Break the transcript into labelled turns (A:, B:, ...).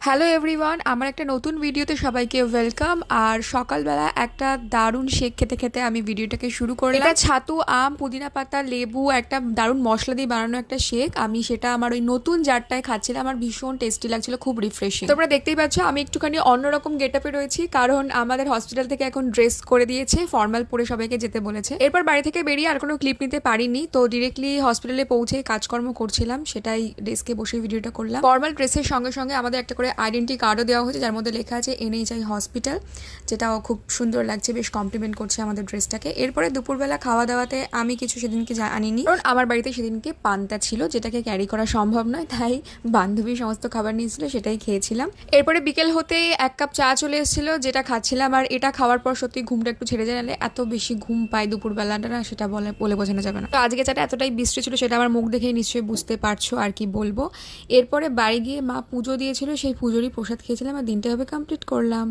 A: Hello everyone, আমার একটা নতুন ভিডিওতে সবাইকে ওয়েলকাম। আর সকালবেলা একটা দারুণ শেক খেতে খেতে আমি ভিডিওটাকে শুরু করলাম। এটা ছাতু, আম, পুদিনা পাতা, লেবু, একটা দারুণ মশলা দিয়ে বানানো একটা শেক। আমি সেটা আমার ওই নতুন জারটায় খাচ্ছিলাম। আমার ভীষণ টেস্টি লাগছিল, খুব রিফ্রেশিং। তোমরা দেখতেই পাচ্ছ আমি একটুখানি অন্যরকম গেট আপে রয়েছি, কারণ আমাদের হসপিটাল থেকে এখন ড্রেস করে দিয়েছে, ফর্মাল পরে সবাইকে যেতে বলেছে। এরপর বাড়ি থেকে বেরিয়ে আর কোনো ক্লিপ নিতে পারিনি, তো ডিরেক্টলি হসপিটালে পৌঁছে কাজকর্ম করছিলাম, সেটাই ডেস্কে বসে ভিডিওটা করলাম। ফর্মাল ড্রেসের সঙ্গে সঙ্গে আমাদের একটা করে আইডেন্টি কার্ডও দেওয়া হয়েছে, যার মধ্যে লেখা আছে NHI হসপিটাল, যেটাও খুব সুন্দর লাগছে, বেশ কমপ্লিমেন্ট করছে আমাদের ড্রেসটাকে। এরপরে দুপুরবেলা খাওয়া দাওয়াতে আমি কিছু সেদিনকে আনিনি, কারণ আমার বাড়িতে সেদিনকে পান্তা ছিল, যেটাকে ক্যারি করা সম্ভব নয়, তাই বান্ধবী সমস্ত খাবার নিয়েছিল, সেটাই খেয়েছিলাম। এরপরে বিকেল হতেই 1 কাপ চা চলে এসেছিলো, যেটা খাচ্ছিলাম। আর এটা খাওয়ার পর সত্যি ঘুমটা একটু ছেড়ে যায়, নাহলে এত বেশি ঘুম পায় দুপুরবেলাটা না, সেটা বলে বোঝানো যাবে না। তো আজকে চাটা এতটাই বৃষ্টি ছিল, সেটা আমার মুখ দেখেই নিশ্চয়ই বুঝতে পারছো আর কি বলবো। এরপরে বাড়ি গিয়ে মা পুজো দিয়েছিল, সেই পুজোরই প্রসাদ খেয়েছিলাম আর দিনটা হবে কমপ্লিট করলাম।